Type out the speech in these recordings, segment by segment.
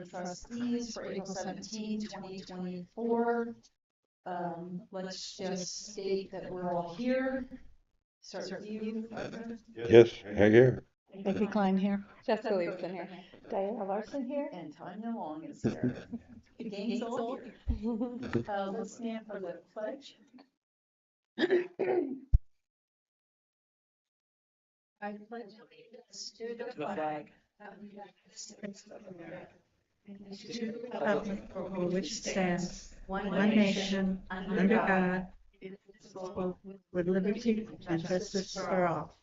the trustees for April 17, 2024. Let's just state that we're all here. Start with you, Arthur. Yes, I hear. Becky Klein here. Jessica Leibson here. Diana Larson here. And Tanya Long is here. The gang's all here. Let's stand for the pledge. I pledge allegiance to the flag of the United States of America and to the republic for which it stands, one nation, under God, indivisible, with liberty and justice for all.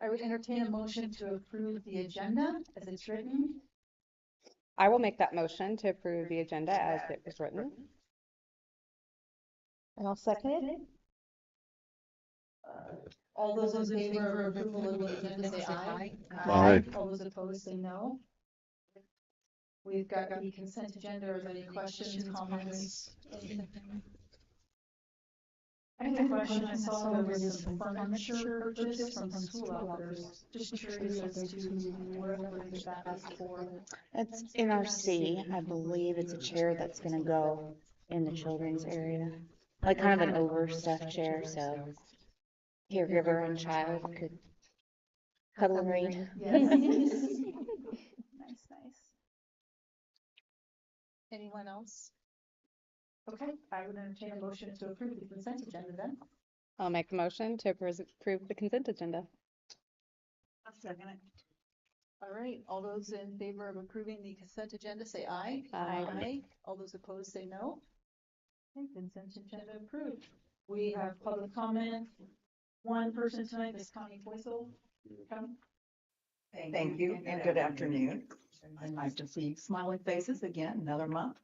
I would entertain a motion to approve the agenda as it's written. I will make that motion to approve the agenda as it was written. And I'll second it. All those in favor of approval of the agenda say aye. Aye. All those opposed say no. We've got the consent agenda. Are there any questions, comments, anything? I have a question. I saw there was some furniture purchase from school outfitters. Just curious as to whatever that is for. It's NRC, I believe it's a chair that's gonna go in the children's area. Like kind of an overstuffed chair, so caregiver and child could cuddle and read. Yes. Nice. Anyone else? Okay, I would entertain a motion to approve the consent agenda then. I'll make the motion to approve the consent agenda. I'll second it. All right, all those in favor of approving the consent agenda say aye. Aye. All those opposed say no. Okay, consent agenda approved. We have public comment. One person tonight, Ms. Connie Foisel. Come. Thank you and good afternoon. And nice to see smiling faces again, another month.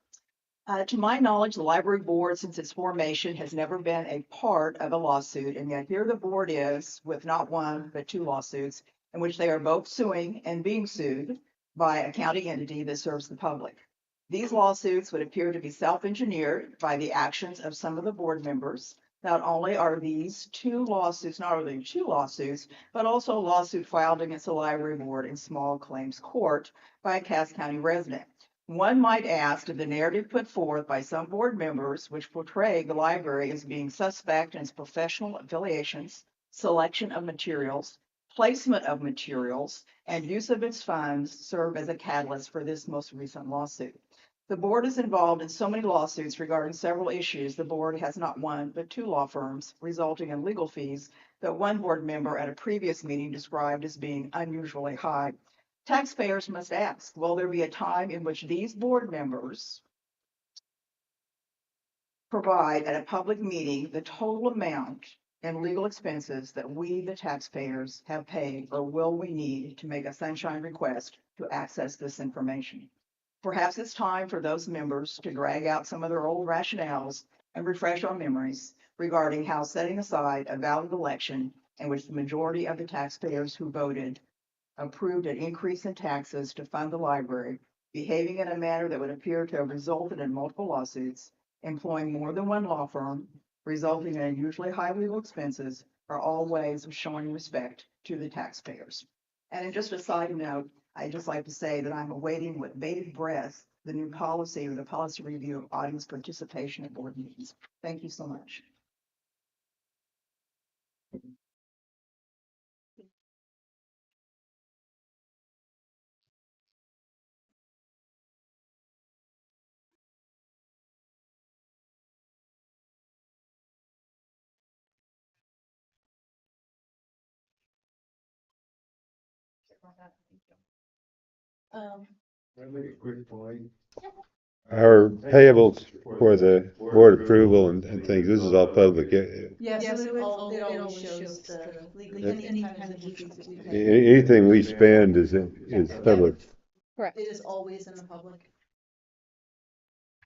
To my knowledge, the library board, since its formation, has never been a part of a lawsuit, and yet here the board is with not one, but two lawsuits in which they are both suing and being sued by a county entity that serves the public. These lawsuits would appear to be self-engineered by the actions of some of the board members. Not only are these two lawsuits, but also a lawsuit filed against the library board in small claims court by a Cass County resident. One might ask if the narrative put forth by some board members, which portray the library as being suspect in its professional affiliations, selection of materials, placement of materials, and use of its funds, serve as a catalyst for this most recent lawsuit. The board is involved in so many lawsuits regarding several issues. The board has not one, but two law firms, resulting in legal fees that one board member at a previous meeting described as being unusually high. Taxpayers must ask, will there be a time in which these board members provide at a public meeting the total amount in legal expenses that we, the taxpayers, have paid, or will we need to make a sunshine request to access this information? Perhaps it's time for those members to drag out some of their old rationales and refresh our memories regarding how setting aside a valid election in which the majority of the taxpayers who voted approved an increase in taxes to fund the library, behaving in a manner that would appear to have resulted in multiple lawsuits, employing more than one law firm, resulting in unusually high legal expenses, are all ways of showing respect to the taxpayers. And in just a side note, I'd just like to say that I'm awaiting with bated breath the new policy or the policy review of audience participation at board meetings. Thank you so much. Our payables for the board approval and things, this is all public. Yes, it always shows the legal, any kind of legal fees that we pay. Anything we spend is public. Correct. It is always in the public.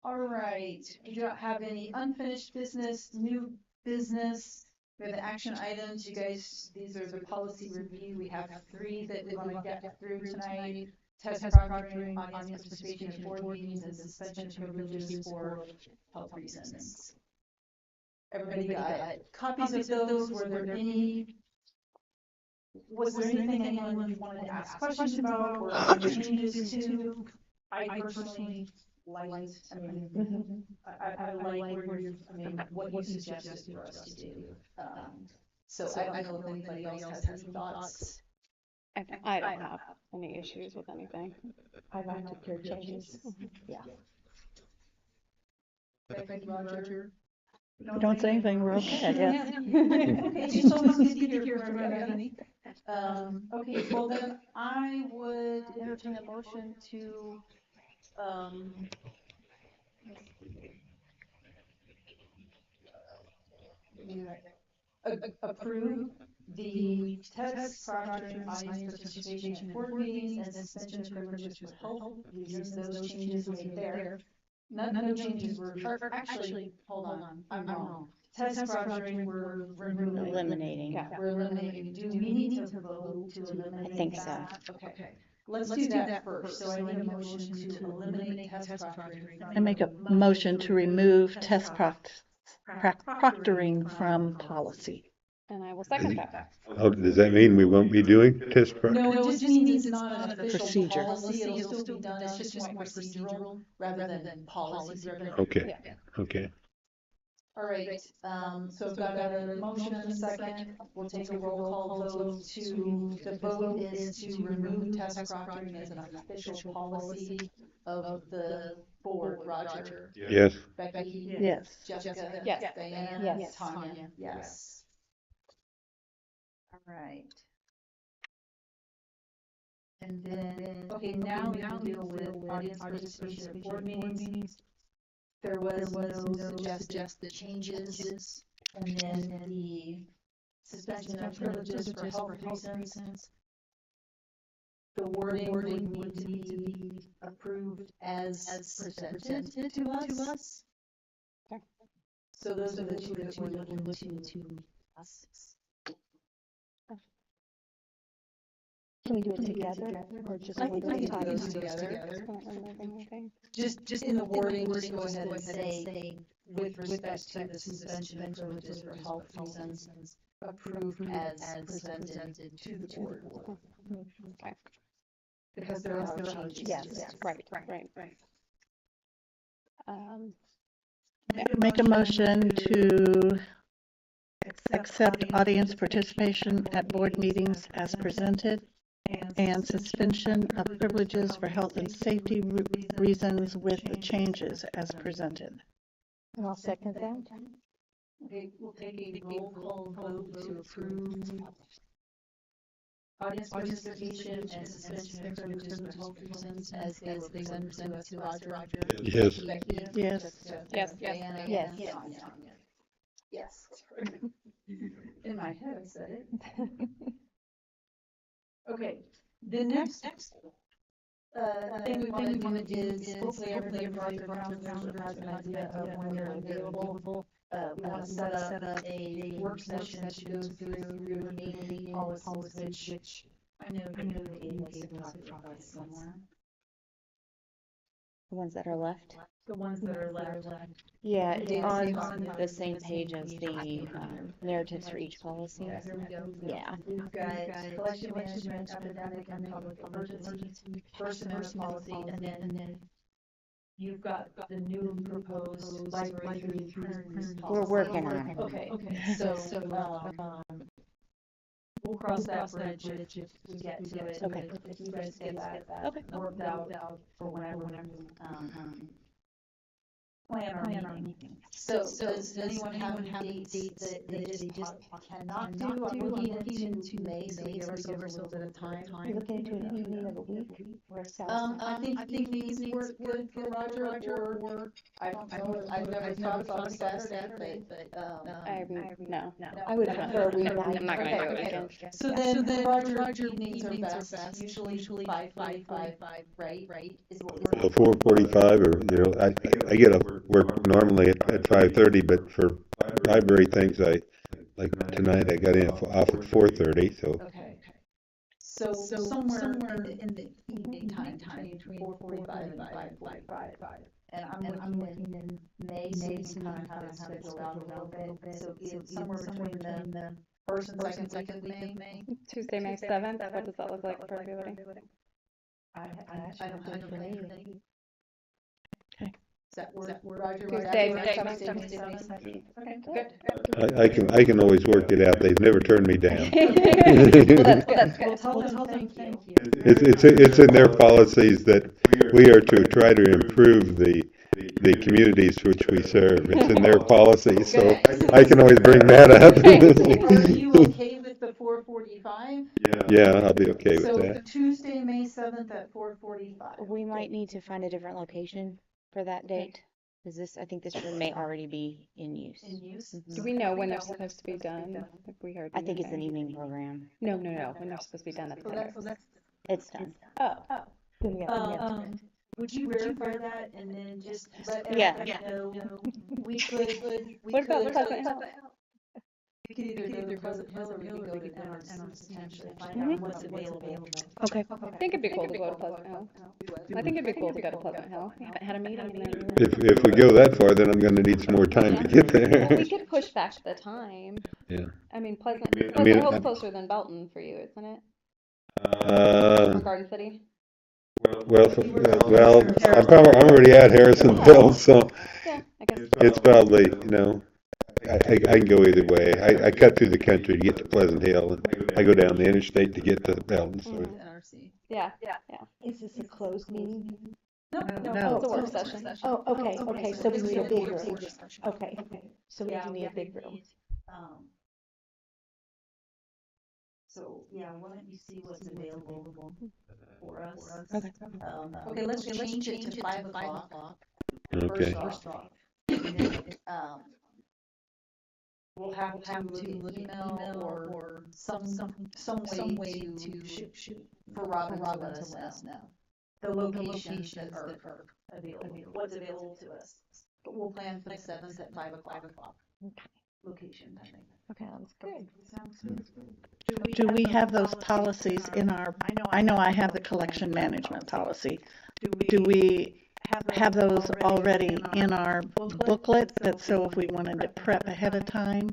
All right, we do not have any unfinished business, new business. We have the action items. You guys, these are the policy review. We have 3 that we want to get through tonight. Test proctoring, audience participation at board meetings, and suspension of privileges for health reasons. Everybody got copies of those. Were there any Was there anything anyone wanted to ask questions about or changes to? I personally liked, I mean, I like where you're, I mean, what you suggested for us to do. So I don't know if anybody else has any thoughts. I don't have any issues with anything. I'd like to hear changes. Yeah. Thank you, Roger. Don't say anything, we're okay, I guess. Okay, just always good to hear from everybody. Okay, well then I would entertain a motion to, approve the text proctoring audience participation at board meetings and suspension of privileges for health reasons, those changes made there. No changes were, or actually, hold on, I'm wrong. Test proctoring we're removing. Eliminating. Yeah. We're eliminating. Do we need to vote to eliminate I think so. that? Okay. Let's do that first. So I need a motion to eliminate test proctoring. I make a motion to remove test proctoring from policy. And I will second that. How, does that mean we won't be doing test prep? No, it just means it's not an official Procedure. policy. It'll still be done. It's just more procedural rather than policy. Okay, Yeah. okay. All right, so I've got a motion and a second. We'll take a roll call vote to, the vote is to remove test proctoring as an official policy of the board. Roger, Yes, Becky, Yes. Jessica, Yes. Diana, Yes. Tanya, yes. All right. And then, okay, now we can deal with audience participation at board meetings. There was no suggested changes, and then the suspension of privileges for health reasons. The wording would need to be approved as presented to us. Okay. So those are the two that we're looking to us. Can we do it together or just? I think we can do those together? together. Not removing anything. Just in the wording, just go ahead and say, with respect to the suspension of privileges for health reasons, approved as presented to the board. Okay. Because there are changes. Yes. Right. Make a motion to accept audience participation at board meetings as presented and suspension of privileges for health and safety reasons with the changes as presented. And I'll second that. Okay, we'll take a roll call vote to approve audience participation and suspension of privileges for health reasons as they were presented to us, Roger. yes. Becky? Yes. Jessica, Yes. Diana, Yes. and Tanya. Yes. In my head, I said it. Okay, the next thing we want to do is hopefully everybody around the round has an idea of when they're available. We want to set up a work session to go through your meeting policies, which I know the eight of us have talked about somewhere. The ones that are left. The ones that are left. Yeah, it's Yeah, on on the same page as the narratives for each policy. Yeah, here we go. Yeah. We've got collection management, epidemic and public emergency, personnel policy, and then you've got the new proposed library policy. We're working on it. Okay, so, we'll cross that bridge if we get to it. Okay. If you guys get that worked out for whenever, plan our meeting. So does anyone have any dates that they just cannot do? I'm looking into May, so we give ourselves a little bit of time. You're looking into an evening of the week or I think these work good for Roger, or I don't know, I've never thought about Saturday, but, No. I would prefer a weeknight. I'm not gonna do it Okay. again. So then Roger evenings are best, usually 5:45, right? Is what we Well, 4:45 or, you know, I get off work normally at 5:30, but for library things, like tonight, I got in off at 4:30, so. Okay. So somewhere in the evening time between 4:45 and 5:45. And I'm looking in May, so you can kind of have it scheduled out a little bit. So it's somewhere between the first and second week of May. Tuesday, May 7th, what does that look like for everybody? I don't have any. Okay. Is that word, Roger? Tuesday, Roger, May Tuesday, 7th. May 7th. Okay, good. I can always work it out. They've never turned me down. Well, that's good. Well, tell them thank you. It's in their policies that we are to try to improve the communities which we serve. It's in their policy, so I can always bring that up. Are you okay with the 4:45? Yeah, I'll be okay with So that. Tuesday, May 7th at 4:45. We might need to find a different location for that date, because I think this room may already be in use. In use? Do we know when they're supposed to be done? Have we heard I think it's an anything? evening program. No, when they're supposed to be done at the center. It's done. Oh, Would you verify that and then just let Yeah. everybody know? We could, what about Pleasant Hill? we could either go to Pleasant Hill or we could go to NRC potentially, find out what's available. Okay. I think it'd be cool to go to Pleasant Hill. I think it'd be cool to go to Pleasant Hill. We haven't had a meeting and then. If we go that far, then I'm gonna need some more time to get Well, there. we could push back the time. Yeah. I mean, Pleasant I mean, Hill's closer than Belton for you, isn't it? Uh, Or Garden City? well, I'm already at Harrisonville, so Yeah, I guess. it's probably, I can go either way. I cut through the country to get to Pleasant Hill, and I go down the interstate to get to Belton, so. NRC. Yeah. Is this a closed meeting? No, No. It's a work session. Oh, okay, so we need a big room. Okay, so we Yeah, do need a big room. So, yeah, why don't you see what's available for us? Okay. Okay, let's change it to 5 o'clock. Okay. First off. And then, we'll have to email or some way to shoot for Robin to let us know the locations that are available, what's available to us. But we'll plan for the 7th at 5 o'clock. Location, I think. Okay, that's good. Sounds good. Do we have those policies in our, I know I have the collection management policy. Do we have those already in our booklet, that so if we wanted to prep ahead of time?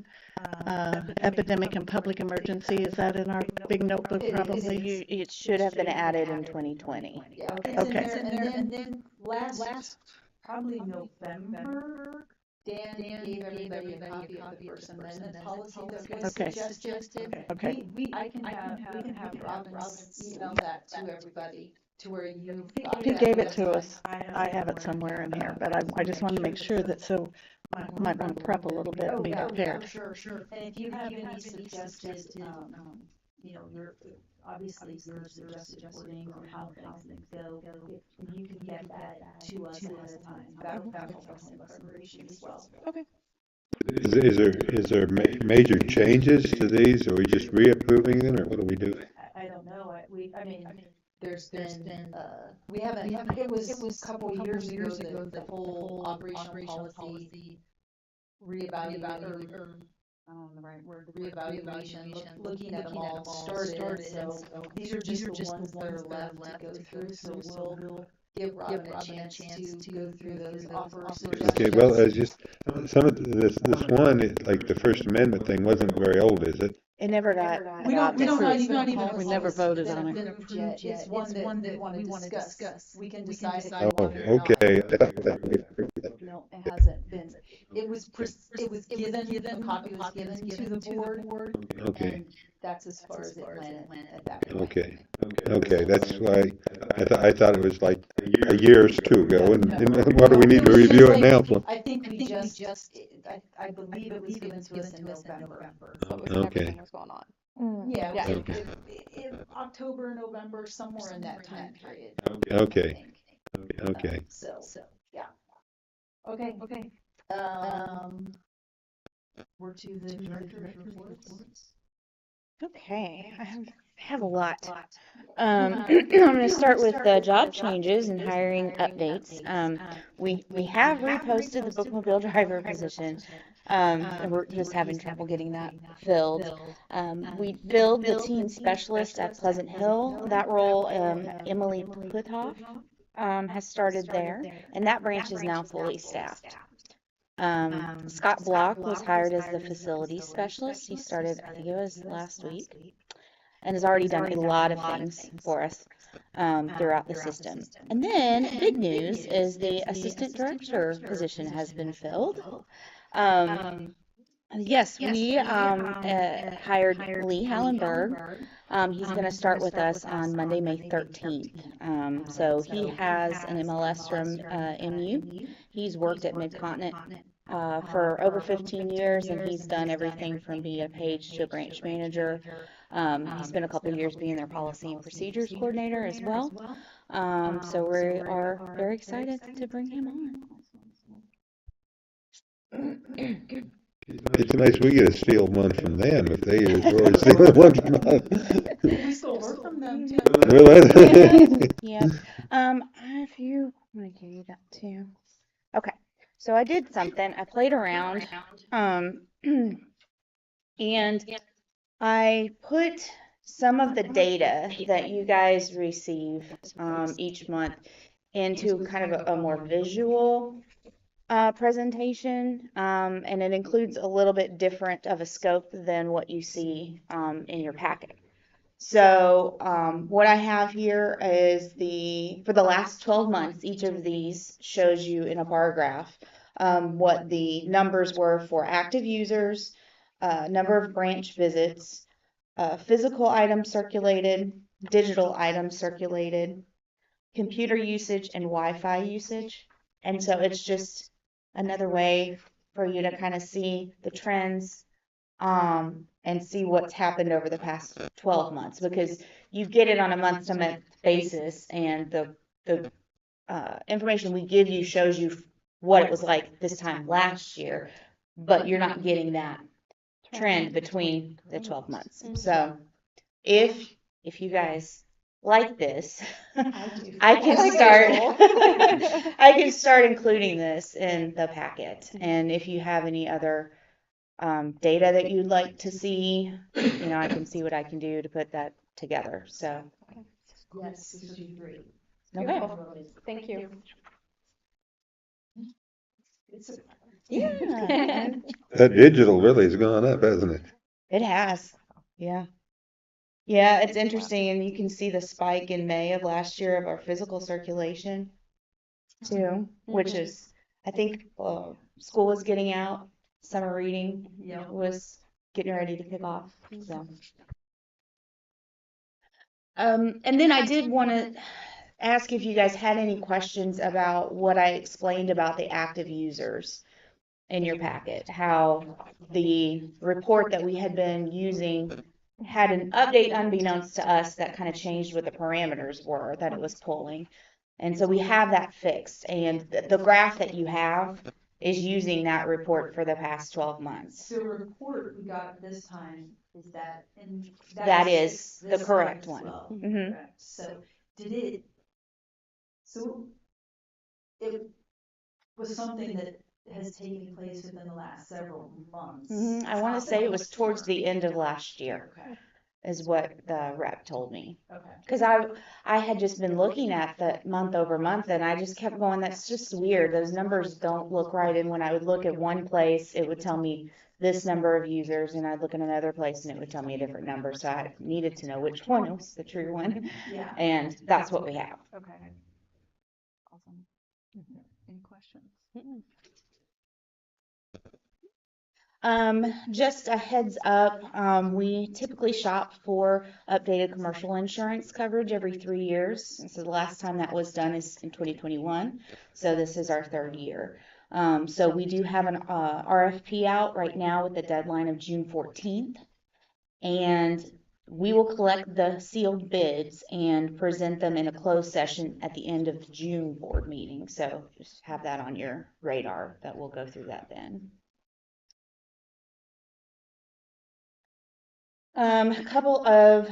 Epidemic and public emergency, is that in our big notebook probably? It should have been added in 2020. Yeah, it's Okay. in there, and then last, probably November, Dan gave everybody a copy of the first amendment policy that was Okay. suggested. Okay. I can have Robin email that to everybody, to where you. He gave it to us. I have it somewhere in here, but I just want to make sure that, so might want to prep a little bit and be prepared. Sure. And if you have any suggested, your, obviously your suggested wording or how things go, if you can get that to us ahead of time, that would help us in preparation as well. Is there major changes to these, or are we just reapproving them, or what do we do? I don't know, I mean, there's been, we haven't, it was a couple years ago, the whole operational policy reevaluation, or, I don't know the right word, reevaluation, looking at them all started, so these are just the ones that are left to go through, so we'll give Robin a chance to go through those offers. Okay, well, it's just, some of this one, like the First Amendment thing wasn't very old, is it? It never got We don't adopted. not even. We never voted on it. Been approved yet. It's one that we want to discuss. We can decide if we Oh, want it or not. okay. No, it hasn't been. It was given, a copy was given to the board. Okay, And that's as far as it went at that point. okay, that's why, I thought it was like a year or two ago, and what do we need to review it now for? I think we just, I believe it was given to us in November. So it was when Okay. everything was going on. Yeah, Yeah. in October, November, somewhere in that time period. Okay, I think. okay. So, yeah. Okay. We're to the director's reports. Okay, I have a lot. I'm going to start with the job changes and hiring updates. We have reposted the bookmobile driver position. And we're just having trouble getting that filled. We filled the teen specialist at Pleasant Hill. That role, Emily Puthoff, has started there, and that branch is now fully staffed. Scott Block was hired as the facilities specialist. He started, I think it was last week, and has already done a lot of things for us throughout the system. And then, big news is the assistant director position has been filled. Yes, we hired Lee Hallenberg. He's going to start with us on Monday, May 13th. So he has an MLS from MU. He's worked at Mid-Continent for over 15 years, and he's done everything from being a page to a branch manager. He spent a couple of years being their policy and procedures coordinator as well. So we are very excited to bring him on. It's nice we get to steal one from them if they really steal one from us. We stole work from them too. Well, that's- Yeah. If you want to give you that too. Okay. So I did something. I played around. And I put some of the data that you guys receive each month into kind of a more visual presentation, and it includes a little bit different of a scope than what you see in your packet. So what I have here is for the last 12 months, each of these shows you in a bar graph what the numbers were for active users, number of branch visits, physical items circulated, digital items circulated, computer usage, and Wi-Fi usage. And so it's just another way for you to kind of see the trends and see what's happened over the past 12 months, because you get it on a month-to-month basis, and the information we give you shows you what it was like this time last year, but you're not getting that trend between the 12 months. So if you guys like this, I can start including this in the packet. And if you have any other data that you'd like to see, I can see what I can do to put that together. So Yes, this would be great. okay. Thank you. Yeah. That digital really has gone up, hasn't it? It has. Yeah. Yeah, it's interesting, and you can see the spike in May of last year of our physical circulation too, which is, I think, school was getting out, summer reading was getting ready to kick off. So, and then I did want to ask if you guys had any questions about what I explained about the active users in your packet, how the report that we had been using had an update unbeknownst to us that kind of changed what the parameters were that it was pulling. And so we have that fixed, and the graph that you have is using that report for the past 12 months. So the report we got this time is that, and That is the this correct time as one. well. Mhm. Correct. So it was something that has taken place within the last several months. I want to say it was towards the end of last year, Okay. is what the rep told me. Okay. Because I had just been looking at the month over month, and I just kept going, that's just weird. Those numbers don't look right. And when I would look at one place, it would tell me this number of users, and I'd look at another place and it would tell me a different number. So I needed to know which one was the true one. Yeah. And that's what we have. Okay. Awesome. Any questions? Just a heads up, we typically shop for updated commercial insurance coverage every 3 years. And so the last time that was done is in 2021. So this is our 3rd year. So we do have an RFP out right now with the deadline of June 14th. And we will collect the sealed bids and present them in a closed session at the end of the June board meeting. So just have that on your radar that we'll go through that then. A couple of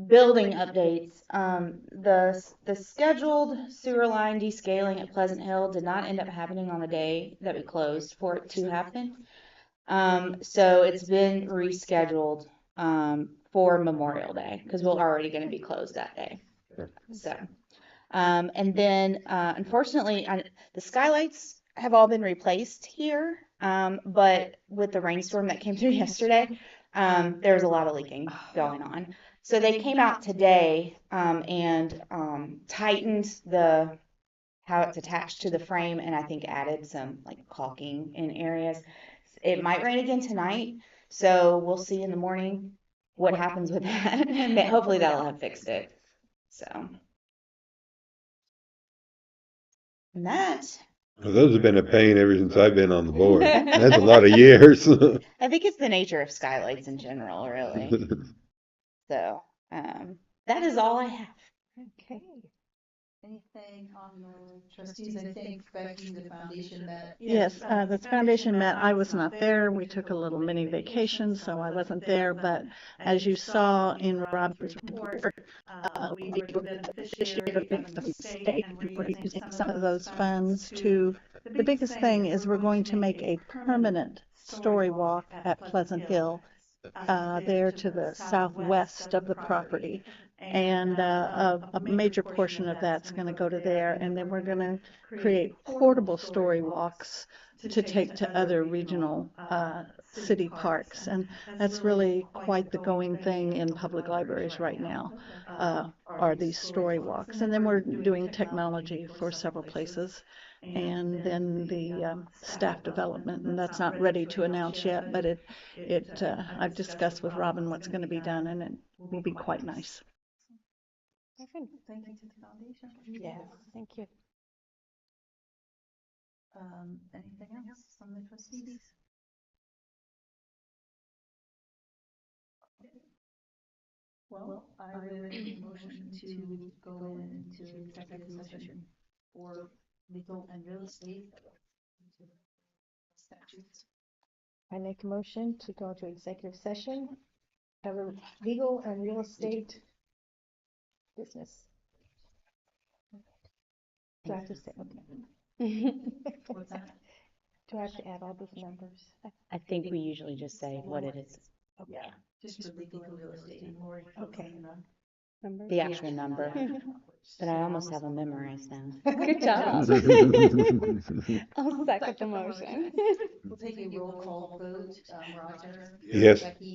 building updates. The scheduled sewer line descaling at Pleasant Hill did not end up happening on the day that we closed for it to happen. So it's been rescheduled for Memorial Day, because we're already going to be closed that day. So, and then unfortunately, the skylights have all been replaced here. But with the rainstorm that came through yesterday, there was a lot of leaking going on. So they came out today, and tightened how it's attached to the frame, and I think added some like caulking in areas. It might rain again tonight, so we'll see in the morning what happens with that. But hopefully that'll have fixed it. So, and that, Well, those have been a pain ever since I've been on the board. That's a lot of years. I think it's the nature of skylights in general, really. So, that is all I have. Okay. Anything on the trustees? I think Becky, the foundation met. Yes, the foundation met. I was not there. We took a little mini vacation, so I wasn't there. But as you saw in Rob's report, we were the beneficiary of the state, and we're using some of those funds to, the biggest thing is we're going to make a permanent story walk at Pleasant Hill, there to the southwest of the property. And a major portion of that's going to go to there, and then we're going to create portable story walks to take to other regional city parks, and that's really quite the going thing in public libraries right now, are these story walks. And then we're doing technology for several places, and then the staff development, and that's not ready to announce yet, but I've discussed with Robin what's going to be done, and it will be quite nice. Thank you to the foundation. Yes, thank you. Anything else from the trustees? Well, I would make a motion to go into executive session for legal and real estate statutes. I make a motion to go to executive session, have a legal and real estate business. Do I have to say, okay. What's that? Do I have to add all these numbers? I think we usually just say what it is, Yeah, just for legal and real estate. Okay. Numbers? the actual number. But I almost have them memorized now. Good job. I'll second the motion. We'll take a roll call vote. Roger. Yes. Becky.